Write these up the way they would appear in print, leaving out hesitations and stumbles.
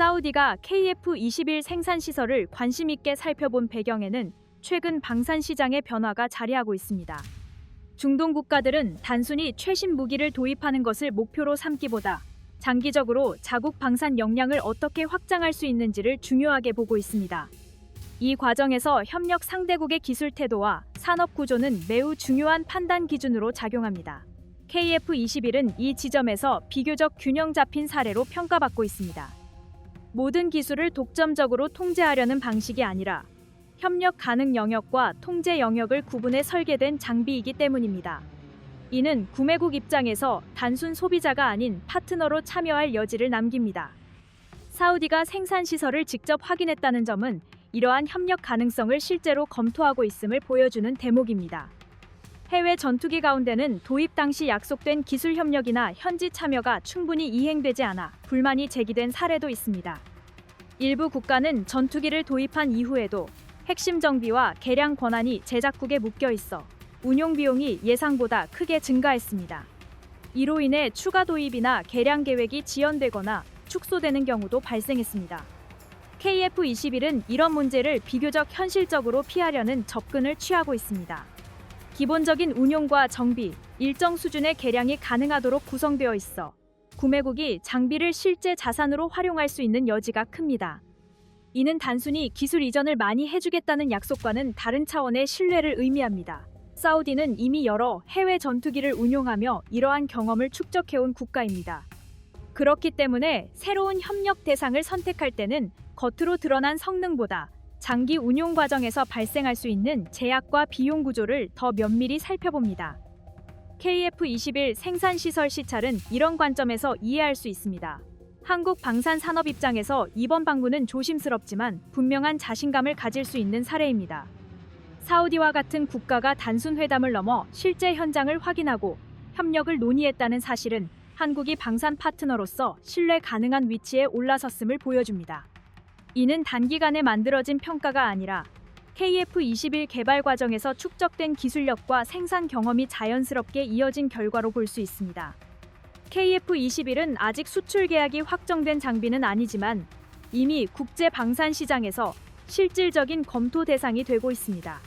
사우디가 KF-21 생산 시설을 관심 있게 살펴본 배경에는 최근 방산 시장의 변화가 자리하고 있습니다. 중동 국가들은 단순히 최신 무기를 도입하는 것을 목표로 삼기보다 장기적으로 자국 방산 역량을 어떻게 확장할 수 있는지를 중요하게 보고 있습니다. 이 과정에서 협력 상대국의 기술 태도와 산업 구조는 매우 중요한 판단 기준으로 작용합니다. KF-21은 이 지점에서 비교적 균형 잡힌 사례로 평가받고 있습니다. 모든 기술을 독점적으로 통제하려는 방식이 아니라 협력 가능 영역과 통제 영역을 구분해 설계된 장비이기 때문입니다. 이는 구매국 입장에서 단순 소비자가 아닌 파트너로 참여할 여지를 남깁니다. 사우디가 생산 시설을 직접 확인했다는 점은 이러한 협력 가능성을 실제로 검토하고 있음을 보여주는 대목입니다. 해외 전투기 가운데는 도입 당시 약속된 기술 협력이나 현지 참여가 충분히 이행되지 않아 불만이 제기된 사례도 있습니다. 일부 국가는 전투기를 도입한 이후에도 핵심 정비와 개량 권한이 제작국에 묶여 있어 운용 비용이 예상보다 크게 증가했습니다. 이로 인해 추가 도입이나 개량 계획이 지연되거나 축소되는 경우도 발생했습니다. KF-21은 이런 문제를 비교적 현실적으로 피하려는 접근을 취하고 있습니다. 기본적인 운용과 정비, 일정 수준의 개량이 가능하도록 구성되어 있어 구매국이 장비를 실제 자산으로 활용할 수 있는 여지가 큽니다. 이는 단순히 기술 이전을 많이 해주겠다는 약속과는 다른 차원의 신뢰를 의미합니다. 사우디는 이미 여러 해외 전투기를 운용하며 이러한 경험을 축적해온 국가입니다. 그렇기 때문에 새로운 협력 대상을 선택할 때는 겉으로 드러난 성능보다 장기 운용 과정에서 발생할 수 있는 제약과 비용 구조를 더 면밀히 살펴봅니다. KF-21 생산 시설 시찰은 이런 관점에서 이해할 수 있습니다. 한국 방산 산업 입장에서 이번 방문은 조심스럽지만 분명한 자신감을 가질 수 있는 사례입니다. 사우디와 같은 국가가 단순 회담을 넘어 실제 현장을 확인하고 협력을 논의했다는 사실은 한국이 방산 파트너로서 신뢰 가능한 위치에 올라섰음을 보여줍니다. 이는 단기간에 만들어진 평가가 아니라 KF-21 개발 과정에서 축적된 기술력과 생산 경험이 자연스럽게 이어진 결과로 볼 수 있습니다. KF-21은 아직 수출 계약이 확정된 장비는 아니지만 이미 국제 방산 시장에서 실질적인 검토 대상이 되고 있습니다.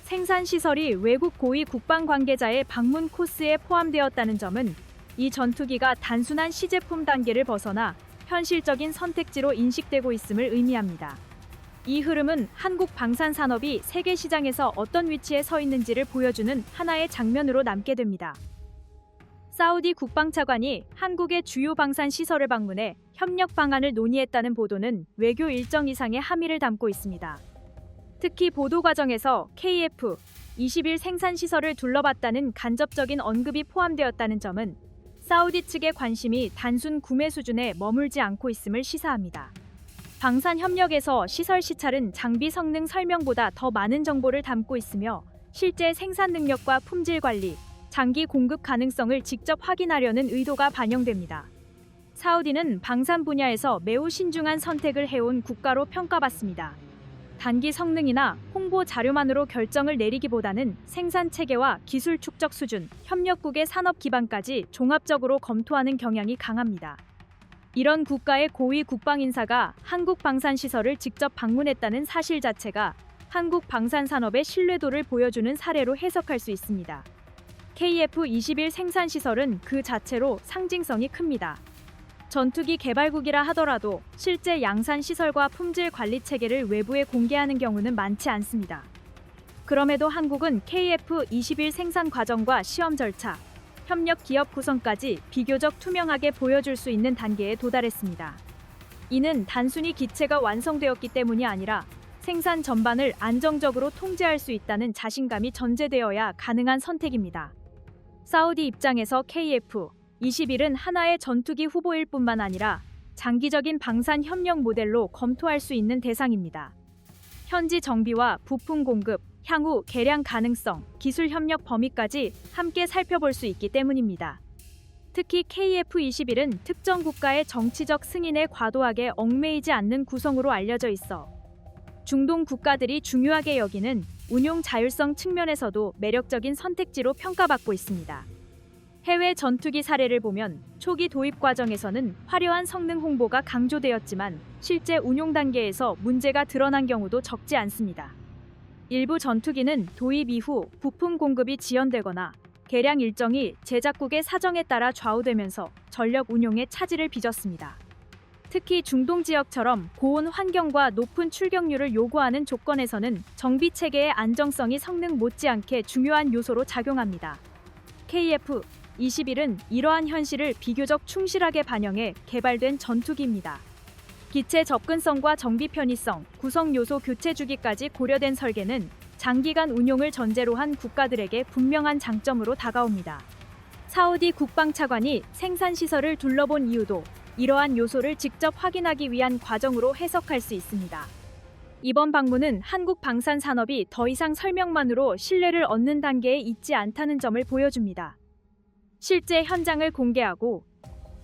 생산 시설이 외국 고위 국방 관계자의 방문 코스에 포함되었다는 점은 이 전투기가 단순한 시제품 단계를 벗어나 현실적인 선택지로 인식되고 있음을 의미합니다. 이 흐름은 한국 방산 산업이 세계 시장에서 어떤 위치에 서 있는지를 보여주는 하나의 장면으로 남게 됩니다. 사우디 국방차관이 한국의 주요 방산 시설을 방문해 협력 방안을 논의했다는 보도는 외교 일정 이상의 함의를 담고 있습니다. 특히 보도 과정에서 KF-21 생산 시설을 둘러봤다는 간접적인 언급이 포함되었다는 점은 사우디 측의 관심이 단순 구매 수준에 머물지 않고 있음을 시사합니다. 방산 협력에서 시설 시찰은 장비 성능 설명보다 더 많은 정보를 담고 있으며 실제 생산 능력과 품질 관리, 장기 공급 가능성을 직접 확인하려는 의도가 반영됩니다. 사우디는 방산 분야에서 매우 신중한 선택을 해온 국가로 평가받습니다. 단기 성능이나 홍보 자료만으로 결정을 내리기보다는 생산 체계와 기술 축적 수준, 협력국의 산업 기반까지 종합적으로 검토하는 경향이 강합니다. 이런 국가의 고위 국방 인사가 한국 방산 시설을 직접 방문했다는 사실 자체가 한국 방산 산업의 신뢰도를 보여주는 사례로 해석할 수 있습니다. KF-21 생산 시설은 그 자체로 상징성이 큽니다. 전투기 개발국이라 하더라도 실제 양산 시설과 품질 관리 체계를 외부에 공개하는 경우는 많지 않습니다. 그럼에도 한국은 KF-21 생산 과정과 시험 절차, 협력 기업 구성까지 비교적 투명하게 보여줄 수 있는 단계에 도달했습니다. 이는 단순히 기체가 완성되었기 때문이 아니라 생산 전반을 안정적으로 통제할 수 있다는 자신감이 전제되어야 가능한 선택입니다. 사우디 입장에서 KF-21은 하나의 전투기 후보일 뿐만 아니라 장기적인 방산 협력 모델로 검토할 수 있는 대상입니다. 현지 정비와 부품 공급, 향후 개량 가능성, 기술 협력 범위까지 함께 살펴볼 수 있기 때문입니다. 특히 KF-21은 특정 국가의 정치적 승인에 과도하게 얽매이지 않는 구성으로 알려져 있어 중동 국가들이 중요하게 여기는 운용 자율성 측면에서도 매력적인 선택지로 평가받고 있습니다. 해외 전투기 사례를 보면 초기 도입 과정에서는 화려한 성능 홍보가 강조되었지만 실제 운용 단계에서 문제가 드러난 경우도 적지 않습니다. 일부 전투기는 도입 이후 부품 공급이 지연되거나 개량 일정이 제작국의 사정에 따라 좌우되면서 전력 운용에 차질을 빚었습니다. 특히 중동 지역처럼 고온 환경과 높은 출격률을 요구하는 조건에서는 정비 체계의 안정성이 성능 못지않게 중요한 요소로 작용합니다. KF-21은 이러한 현실을 비교적 충실하게 반영해 개발된 전투기입니다. 기체 접근성과 정비 편의성, 구성 요소 교체 주기까지 고려된 설계는 장기간 운용을 전제로 한 국가들에게 분명한 장점으로 다가옵니다. 사우디 국방차관이 생산 시설을 둘러본 이유도 이러한 요소를 직접 확인하기 위한 과정으로 해석할 수 있습니다. 이번 방문은 한국 방산 산업이 더 이상 설명만으로 신뢰를 얻는 단계에 있지 않다는 점을 보여줍니다. 실제 현장을 공개하고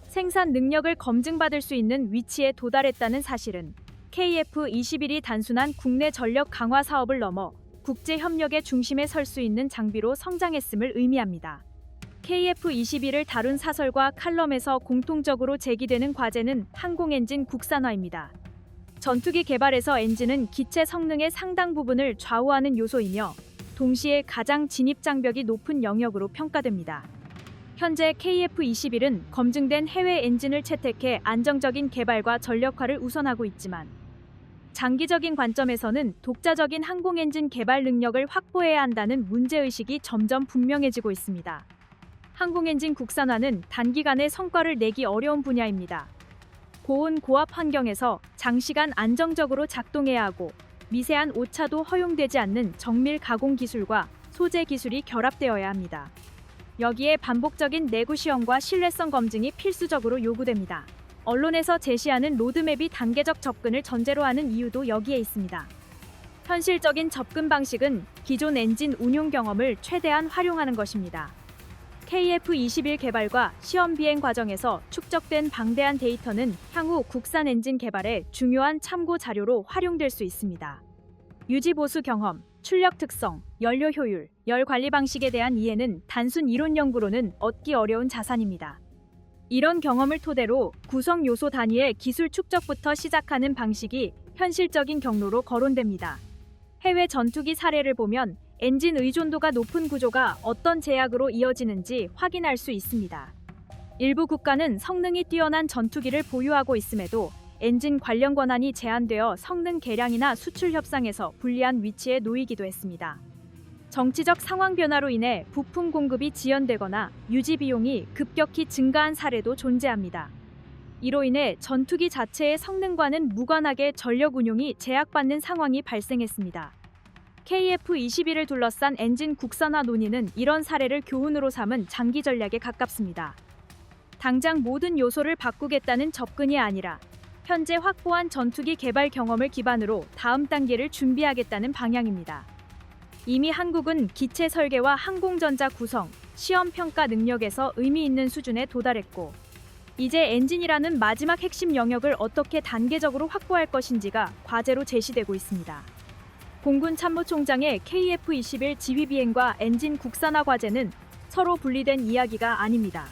생산 능력을 검증받을 수 있는 위치에 도달했다는 사실은 KF-21이 단순한 국내 전력 강화 사업을 넘어 국제 협력의 중심에 설 수 있는 장비로 성장했음을 의미합니다. KF-21을 다룬 사설과 칼럼에서 공통적으로 제기되는 과제는 항공 엔진 국산화입니다. 전투기 개발에서 엔진은 기체 성능의 상당 부분을 좌우하는 요소이며 동시에 가장 진입 장벽이 높은 영역으로 평가됩니다. 현재 KF-21은 검증된 해외 엔진을 채택해 안정적인 개발과 전력화를 우선하고 있지만 장기적인 관점에서는 독자적인 항공 엔진 개발 능력을 확보해야 한다는 문제의식이 점점 분명해지고 있습니다. 항공 엔진 국산화는 단기간에 성과를 내기 어려운 분야입니다. 고온 고압 환경에서 장시간 안정적으로 작동해야 하고 미세한 오차도 허용되지 않는 정밀 가공 기술과 소재 기술이 결합되어야 합니다. 여기에 반복적인 내구 시험과 신뢰성 검증이 필수적으로 요구됩니다. 언론에서 제시하는 로드맵이 단계적 접근을 전제로 하는 이유도 여기에 있습니다. 현실적인 접근 방식은 기존 엔진 운용 경험을 최대한 활용하는 것입니다. KF-21 개발과 시험 비행 과정에서 축적된 방대한 데이터는 향후 국산 엔진 개발에 중요한 참고 자료로 활용될 수 있습니다. 유지 보수 경험, 출력 특성, 연료 효율, 열 관리 방식에 대한 이해는 단순 이론 연구로는 얻기 어려운 자산입니다. 이런 경험을 토대로 구성 요소 단위의 기술 축적부터 시작하는 방식이 현실적인 경로로 거론됩니다. 해외 전투기 사례를 보면 엔진 의존도가 높은 구조가 어떤 제약으로 이어지는지 확인할 수 있습니다. 일부 국가는 성능이 뛰어난 전투기를 보유하고 있음에도 엔진 관련 권한이 제한되어 성능 개량이나 수출 협상에서 불리한 위치에 놓이기도 했습니다. 정치적 상황 변화로 인해 부품 공급이 지연되거나 유지 비용이 급격히 증가한 사례도 존재합니다. 이로 인해 전투기 자체의 성능과는 무관하게 전력 운용이 제약받는 상황이 발생했습니다. KF-21을 둘러싼 엔진 국산화 논의는 이런 사례를 교훈으로 삼은 장기 전략에 가깝습니다. 당장 모든 요소를 바꾸겠다는 접근이 아니라 현재 확보한 전투기 개발 경험을 기반으로 다음 단계를 준비하겠다는 방향입니다. 이미 한국은 기체 설계와 항공전자 구성, 시험 평가 능력에서 의미 있는 수준에 도달했고 이제 엔진이라는 마지막 핵심 영역을 어떻게 단계적으로 확보할 것인지가 과제로 제시되고 있습니다. 공군 참모총장의 KF-21 지휘비행과 엔진 국산화 과제는 서로 분리된 이야기가 아닙니다.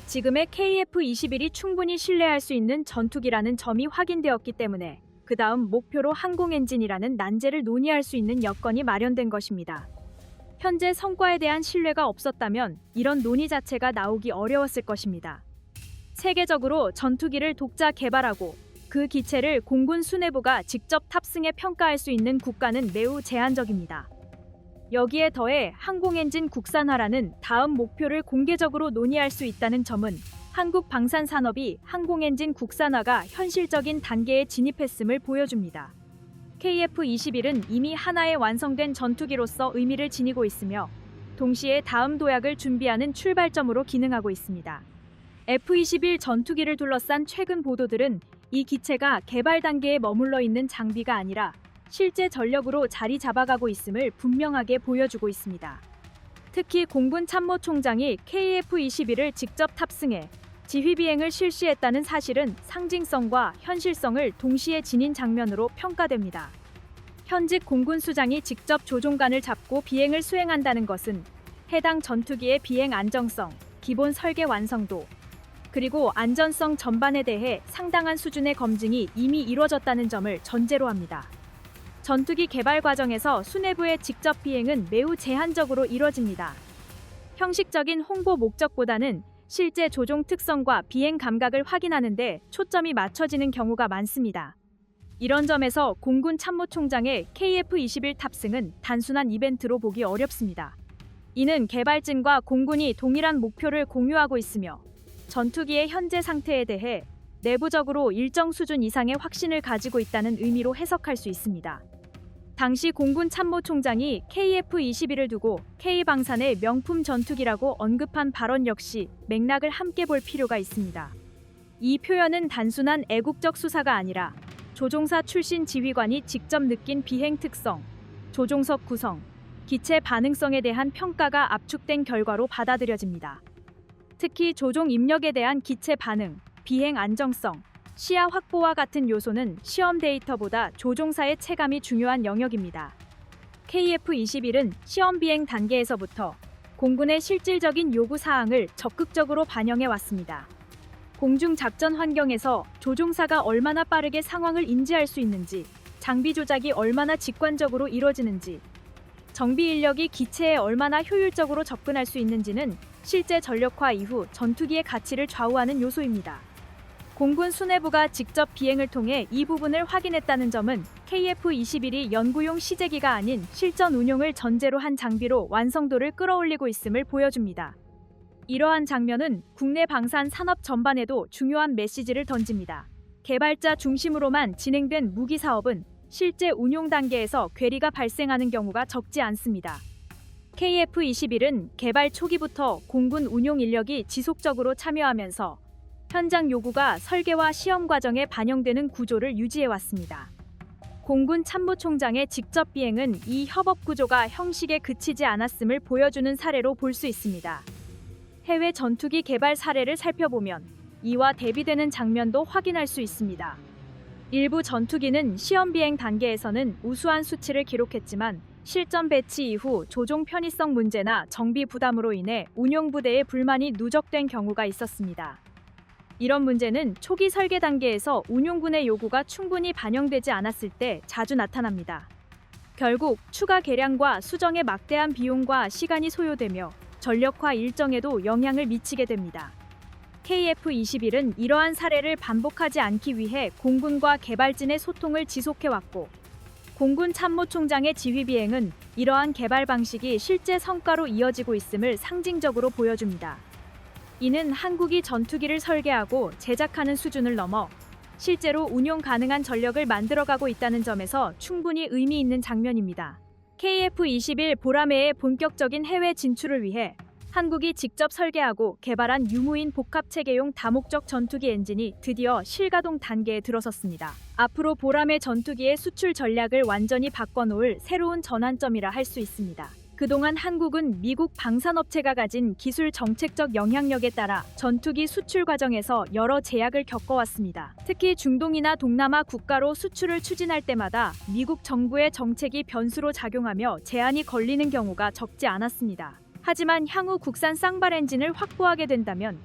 지금의 KF-21이 충분히 신뢰할 수 있는 전투기라는 점이 확인되었기 때문에 그 다음 목표로 항공 엔진이라는 난제를 논의할 수 있는 여건이 마련된 것입니다. 현재 성과에 대한 신뢰가 없었다면 이런 논의 자체가 나오기 어려웠을 것입니다. 세계적으로 전투기를 독자 개발하고 그 기체를 공군 수뇌부가 직접 탑승해 평가할 수 있는 국가는 매우 제한적입니다. 여기에 더해 항공 엔진 국산화라는 다음 목표를 공개적으로 논의할 수 있다는 점은 한국 방산 산업이 항공 엔진 국산화가 현실적인 단계에 진입했음을 보여줍니다. KF-21은 이미 하나의 완성된 전투기로서 의미를 지니고 있으며 동시에 다음 도약을 준비하는 출발점으로 기능하고 있습니다. F-21 전투기를 둘러싼 최근 보도들은 이 기체가 개발 단계에 머물러 있는 장비가 아니라 실제 전력으로 자리 잡아가고 있음을 분명하게 보여주고 있습니다. 특히 공군 참모총장이 KF-21을 직접 탑승해 지휘 비행을 실시했다는 사실은 상징성과 현실성을 동시에 지닌 장면으로 평가됩니다. 현직 공군 수장이 직접 조종관을 잡고 비행을 수행한다는 것은 해당 전투기의 비행 안정성, 기본 설계 완성도, 그리고 안전성 전반에 대해 상당한 수준의 검증이 이미 이루어졌다는 점을 전제로 합니다. 전투기 개발 과정에서 수뇌부의 직접 비행은 매우 제한적으로 이루어집니다. 형식적인 홍보 목적보다는 실제 조종 특성과 비행 감각을 확인하는 데 초점이 맞춰지는 경우가 많습니다. 이런 점에서 공군 참모총장의 KF-21 탑승은 단순한 이벤트로 보기 어렵습니다. 이는 개발진과 공군이 동일한 목표를 공유하고 있으며 전투기의 현재 상태에 대해 내부적으로 일정 수준 이상의 확신을 가지고 있다는 의미로 해석할 수 있습니다. 당시 공군 참모총장이 KF-21을 두고 K방산의 명품 전투기라고 언급한 발언 역시 맥락을 함께 볼 필요가 있습니다. 이 표현은 단순한 애국적 수사가 아니라 조종사 출신 지휘관이 직접 느낀 비행 특성, 조종석 구성, 기체 반응성에 대한 평가가 압축된 결과로 받아들여집니다. 특히 조종 입력에 대한 기체 반응, 비행 안정성, 시야 확보와 같은 요소는 시험 데이터보다 조종사의 체감이 중요한 영역입니다. KF-21은 시험 비행 단계에서부터 공군의 실질적인 요구 사항을 적극적으로 반영해 왔습니다. 공중 작전 환경에서 조종사가 얼마나 빠르게 상황을 인지할 수 있는지, 장비 조작이 얼마나 직관적으로 이루어지는지, 정비 인력이 기체에 얼마나 효율적으로 접근할 수 있는지는 실제 전력화 이후 전투기의 가치를 좌우하는 요소입니다. 공군 수뇌부가 직접 비행을 통해 이 부분을 확인했다는 점은 KF-21이 연구용 시제기가 아닌 실전 운용을 전제로 한 장비로 완성도를 끌어올리고 있음을 보여줍니다. 이러한 장면은 국내 방산 산업 전반에도 중요한 메시지를 던집니다. 개발자 중심으로만 진행된 무기 사업은 실제 운용 단계에서 괴리가 발생하는 경우가 적지 않습니다. KF-21은 개발 초기부터 공군 운용 인력이 지속적으로 참여하면서 현장 요구가 설계와 시험 과정에 반영되는 구조를 유지해왔습니다. 공군 참모총장의 직접 비행은 이 협업 구조가 형식에 그치지 않았음을 보여주는 사례로 볼 수 있습니다. 해외 전투기 개발 사례를 살펴보면 이와 대비되는 장면도 확인할 수 있습니다. 일부 전투기는 시험 비행 단계에서는 우수한 수치를 기록했지만 실전 배치 이후 조종 편의성 문제나 정비 부담으로 인해 운용 부대의 불만이 누적된 경우가 있었습니다. 이런 문제는 초기 설계 단계에서 운용군의 요구가 충분히 반영되지 않았을 때 자주 나타납니다. 결국 추가 개량과 수정에 막대한 비용과 시간이 소요되며 전력화 일정에도 영향을 미치게 됩니다. KF-21은 이러한 사례를 반복하지 않기 위해 공군과 개발진의 소통을 지속해왔고, 공군 참모총장의 지휘 비행은 이러한 개발 방식이 실제 성과로 이어지고 있음을 상징적으로 보여줍니다. 이는 한국이 전투기를 설계하고 제작하는 수준을 넘어 실제로 운용 가능한 전력을 만들어가고 있다는 점에서 충분히 의미 있는 장면입니다. KF-21 보라매의 본격적인 해외 진출을 위해 한국이 직접 설계하고 개발한 유무인 복합체계용 다목적 전투기 엔진이 드디어 실가동 단계에 들어섰습니다. 앞으로 보라매 전투기의 수출 전략을 완전히 바꿔놓을 새로운 전환점이라 할 수 있습니다. 그동안 한국은 미국 방산업체가 가진 기술 정책적 영향력에 따라 전투기 수출 과정에서 여러 제약을 겪어왔습니다. 특히 중동이나 동남아 국가로 수출을 추진할 때마다 미국 정부의 정책이 변수로 작용하며 제한이 걸리는 경우가 적지 않았습니다. 하지만 향후 국산 쌍발 엔진을 확보하게 된다면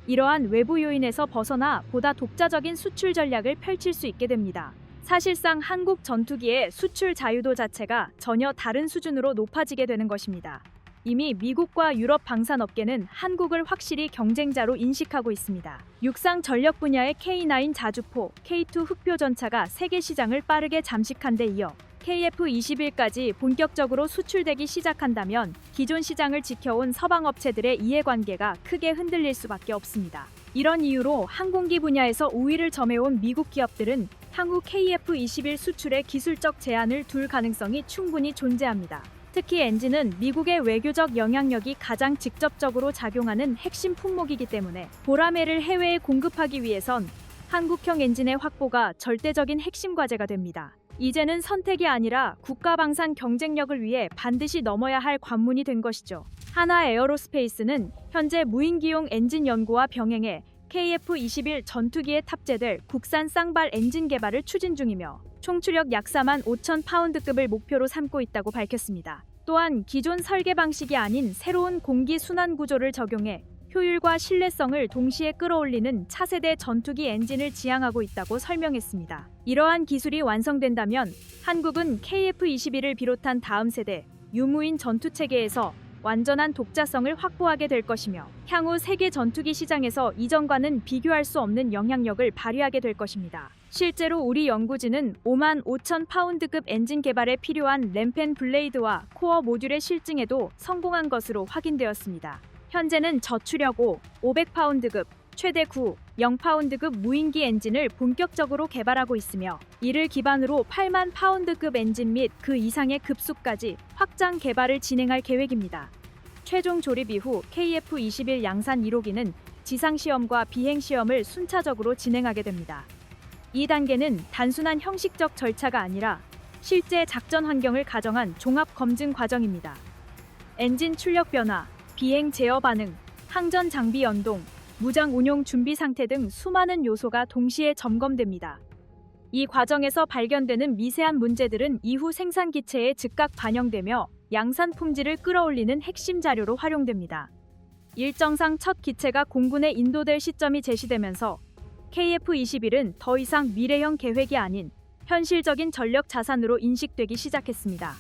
이러한 외부 요인에서 벗어나 보다 독자적인 수출 전략을 펼칠 수 있게 됩니다. 사실상 한국 전투기의 수출 자유도 자체가 전혀 다른 수준으로 높아지게 되는 것입니다. 이미 미국과 유럽 방산업계는 한국을 확실히 경쟁자로 인식하고 있습니다. 육상 전력 분야의 K9 자주포, K2 흑표 전차가 세계 시장을 빠르게 잠식한 데 이어 KF-21까지 본격적으로 수출되기 시작한다면 기존 시장을 지켜온 서방 업체들의 이해관계가 크게 흔들릴 수밖에 없습니다. 이런 이유로 항공기 분야에서 우위를 점해온 미국 기업들은 향후 KF-21 수출에 기술적 제한을 둘 가능성이 충분히 존재합니다. 특히 엔진은 미국의 외교적 영향력이 가장 직접적으로 작용하는 핵심 품목이기 때문에 보라매를 해외에 공급하기 위해선 한국형 엔진의 확보가 절대적인 핵심 과제가 됩니다. 이제는 선택이 아니라 국가방산 경쟁력을 위해 반드시 넘어야 할 관문이 된 것이죠. 하나 에어로스페이스는 현재 무인기용 엔진 연구와 병행해 KF-21 전투기에 탑재될 국산 쌍발 엔진 개발을 추진 중이며 총추력 약 4만 5천 파운드급을 목표로 삼고 있다고 밝혔습니다. 또한 기존 설계 방식이 아닌 새로운 공기 순환 구조를 적용해 효율과 신뢰성을 동시에 끌어올리는 차세대 전투기 엔진을 지향하고 있다고 설명했습니다. 이러한 기술이 완성된다면 한국은 KF-21을 비롯한 다음 세대 유무인 전투체계에서 완전한 독자성을 확보하게 될 것이며 향후 세계 전투기 시장에서 이전과는 비교할 수 없는 영향력을 발휘하게 될 것입니다. 실제로 우리 연구진은 5만 5천 파운드급 엔진 개발에 필요한 램펜 블레이드와 코어 모듈의 실증에도 성공한 것으로 확인되었습니다. 현재는 저추력 500파운드급, 최대 0파운드급 무인기 엔진을 본격적으로 개발하고 있으며 이를 기반으로 8만 파운드급 엔진 및 그 이상의 급수까지 확장 개발을 진행할 계획입니다. 최종 조립 이후 KF-21 양산 1호기는 지상시험과 비행시험을 순차적으로 진행하게 됩니다. 이 단계는 단순한 형식적 절차가 아니라 실제 작전 환경을 가정한 종합 검증 과정입니다. 엔진 출력 변화, 비행 제어 반응, 항전 장비 연동, 무장 운용 준비 상태 등 수많은 요소가 동시에 점검됩니다. 이 과정에서 발견되는 미세한 문제들은 이후 생산 기체에 즉각 반영되며 양산 품질을 끌어올리는 핵심 자료로 활용됩니다. 일정상 첫 기체가 공군에 인도될 시점이 제시되면서 KF-21은 더 이상 미래형 계획이 아닌 현실적인 전력 자산으로 인식되기 시작했습니다.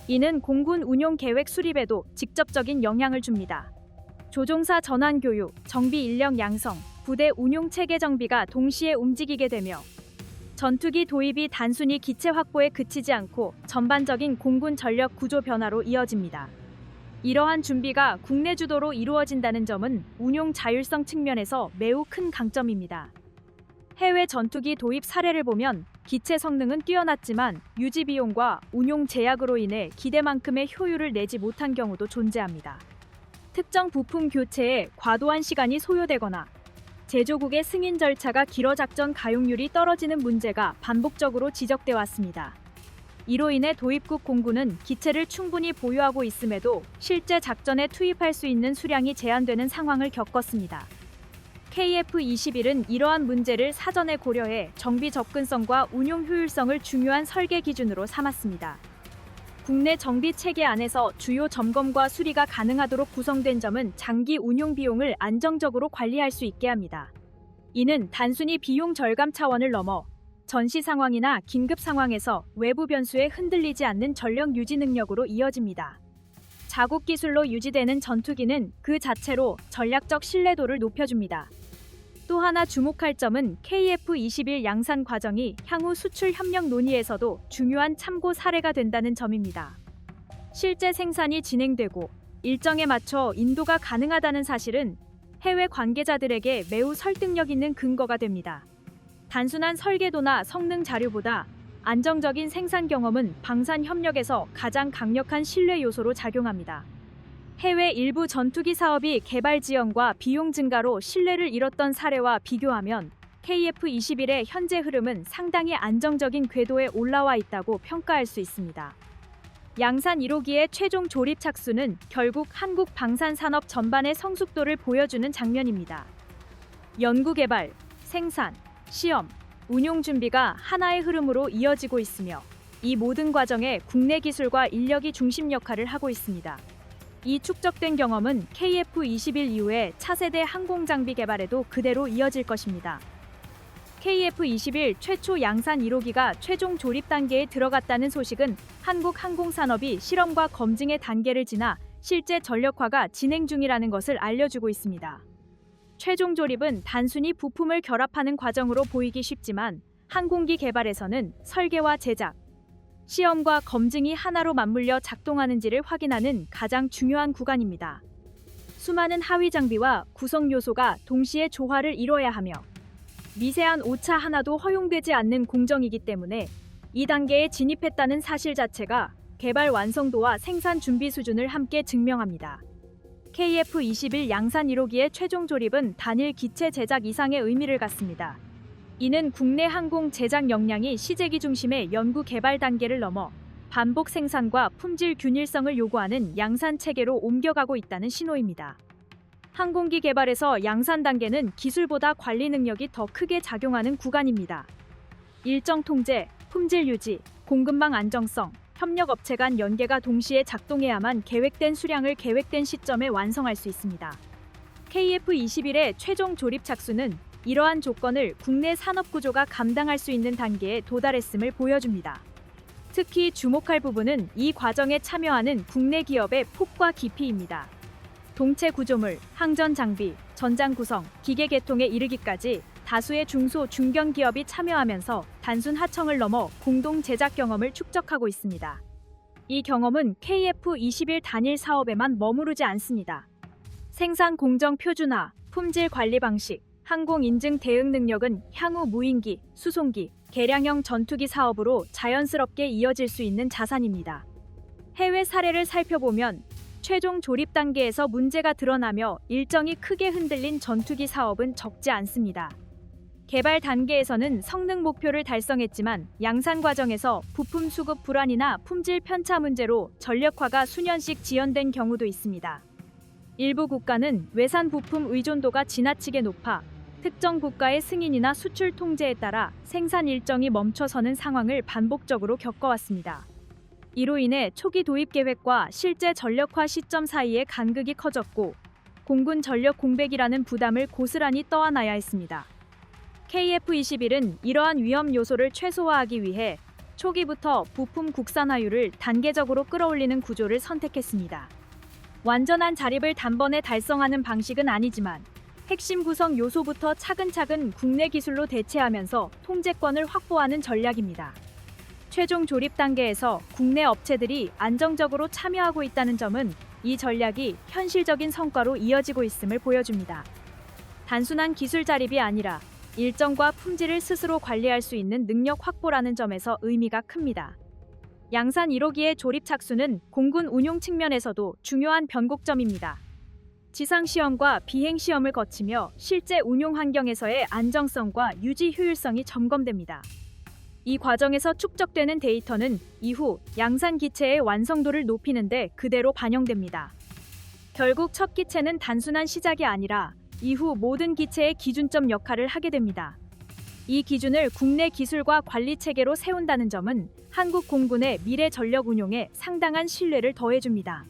이는 공군 운용 계획 수립에도 직접적인 영향을 줍니다. 조종사 전환 교육, 정비 인력 양성, 부대 운용 체계 정비가 동시에 움직이게 되며 전투기 도입이 단순히 기체 확보에 그치지 않고 전반적인 공군 전력 구조 변화로 이어집니다. 이러한 준비가 국내 주도로 이루어진다는 점은 운용 자율성 측면에서 매우 큰 강점입니다. 해외 전투기 도입 사례를 보면 기체 성능은 뛰어났지만 유지 비용과 운용 제약으로 인해 기대만큼의 효율을 내지 못한 경우도 존재합니다. 특정 부품 교체에 과도한 시간이 소요되거나 제조국의 승인 절차가 길어 작전 가용률이 떨어지는 문제가 반복적으로 지적돼 왔습니다. 이로 인해 도입국 공군은 기체를 충분히 보유하고 있음에도 실제 작전에 투입할 수 있는 수량이 제한되는 상황을 겪었습니다. KF-21은 이러한 문제를 사전에 고려해 정비 접근성과 운용 효율성을 중요한 설계 기준으로 삼았습니다. 국내 정비 체계 안에서 주요 점검과 수리가 가능하도록 구성된 점은 장기 운용 비용을 안정적으로 관리할 수 있게 합니다. 이는 단순히 비용 절감 차원을 넘어 전시 상황이나 긴급 상황에서 외부 변수에 흔들리지 않는 전력 유지 능력으로 이어집니다. 자국 기술로 유지되는 전투기는 그 자체로 전략적 신뢰도를 높여줍니다. 또 하나 주목할 점은 KF-21 양산 과정이 향후 수출 협력 논의에서도 중요한 참고 사례가 된다는 점입니다. 실제 생산이 진행되고 일정에 맞춰 인도가 가능하다는 사실은 해외 관계자들에게 매우 설득력 있는 근거가 됩니다. 단순한 설계도나 성능 자료보다 안정적인 생산 경험은 방산 협력에서 가장 강력한 신뢰 요소로 작용합니다. 해외 일부 전투기 사업이 개발 지연과 비용 증가로 신뢰를 잃었던 사례와 비교하면 KF-21의 현재 흐름은 상당히 안정적인 궤도에 올라와 있다고 평가할 수 있습니다. 양산 1호기의 최종 조립 착수는 결국 한국 방산 산업 전반의 성숙도를 보여주는 장면입니다. 연구 개발, 생산, 시험, 운용 준비가 하나의 흐름으로 이어지고 있으며 이 모든 과정에 국내 기술과 인력이 중심 역할을 하고 있습니다. 이 축적된 경험은 KF-21 이후의 차세대 항공장비 개발에도 그대로 이어질 것입니다. KF-21 최초 양산 1호기가 최종 조립 단계에 들어갔다는 소식은 한국 항공산업이 실험과 검증의 단계를 지나 실제 전력화가 진행 중이라는 것을 알려주고 있습니다. 최종 조립은 단순히 부품을 결합하는 과정으로 보이기 쉽지만 항공기 개발에서는 설계와 제작, 시험과 검증이 하나로 맞물려 작동하는지를 확인하는 가장 중요한 구간입니다. 수많은 하위 장비와 구성 요소가 동시에 조화를 이뤄야 하며 미세한 오차 하나도 허용되지 않는 공정이기 때문에 이 단계에 진입했다는 사실 자체가 개발 완성도와 생산 준비 수준을 함께 증명합니다. KF-21 양산 1호기의 최종 조립은 단일 기체 제작 이상의 의미를 갖습니다. 이는 국내 항공 제작 역량이 시제기 중심의 연구 개발 단계를 넘어 반복 생산과 품질 균일성을 요구하는 양산 체계로 옮겨가고 있다는 신호입니다. 항공기 개발에서 양산 단계는 기술보다 관리 능력이 더 크게 작용하는 구간입니다. 일정 통제, 품질 유지, 공급망 안정성, 협력 업체 간 연계가 동시에 작동해야만 계획된 수량을 계획된 시점에 완성할 수 있습니다. KF-21의 최종 조립 착수는 이러한 조건을 국내 산업 구조가 감당할 수 있는 단계에 도달했음을 보여줍니다. 특히 주목할 부분은 이 과정에 참여하는 국내 기업의 폭과 깊이입니다. 동체 구조물, 항전 장비, 전장 구성, 기계 개통에 이르기까지 다수의 중소, 중견 기업이 참여하면서 단순 하청을 넘어 공동 제작 경험을 축적하고 있습니다. 이 경험은 KF-21 단일 사업에만 머무르지 않습니다. 생산 공정 표준화, 품질 관리 방식, 항공 인증 대응 능력은 향후 무인기, 수송기, 개량형 전투기 사업으로 자연스럽게 이어질 수 있는 자산입니다. 해외 사례를 살펴보면 최종 조립 단계에서 문제가 드러나며 일정이 크게 흔들린 전투기 사업은 적지 않습니다. 개발 단계에서는 성능 목표를 달성했지만 양산 과정에서 부품 수급 불안이나 품질 편차 문제로 전력화가 수년씩 지연된 경우도 있습니다. 일부 국가는 외산 부품 의존도가 지나치게 높아 특정 국가의 승인이나 수출 통제에 따라 생산 일정이 멈춰서는 상황을 반복적으로 겪어왔습니다. 이로 인해 초기 도입 계획과 실제 전력화 시점 사이의 간극이 커졌고 공군 전력 공백이라는 부담을 고스란히 떠안아야 했습니다. KF-21은 이러한 위험 요소를 최소화하기 위해 초기부터 부품 국산화율을 단계적으로 끌어올리는 구조를 선택했습니다. 완전한 자립을 단번에 달성하는 방식은 아니지만 핵심 구성 요소부터 차근차근 국내 기술로 대체하면서 통제권을 확보하는 전략입니다. 최종 조립 단계에서 국내 업체들이 안정적으로 참여하고 있다는 점은 이 전략이 현실적인 성과로 이어지고 있음을 보여줍니다. 단순한 기술 자립이 아니라 일정과 품질을 스스로 관리할 수 있는 능력 확보라는 점에서 의미가 큽니다. 양산 1호기의 조립 착수는 공군 운용 측면에서도 중요한 변곡점입니다. 지상 시험과 비행 시험을 거치며 실제 운용 환경에서의 안정성과 유지 효율성이 점검됩니다. 이 과정에서 축적되는 데이터는 이후 양산 기체의 완성도를 높이는 데 그대로 반영됩니다. 결국 첫 기체는 단순한 시작이 아니라 이후 모든 기체의 기준점 역할을 하게 됩니다. 이 기준을 국내 기술과 관리 체계로 세운다는 점은 한국 공군의 미래 전력 운용에 상당한 신뢰를 더해줍니다.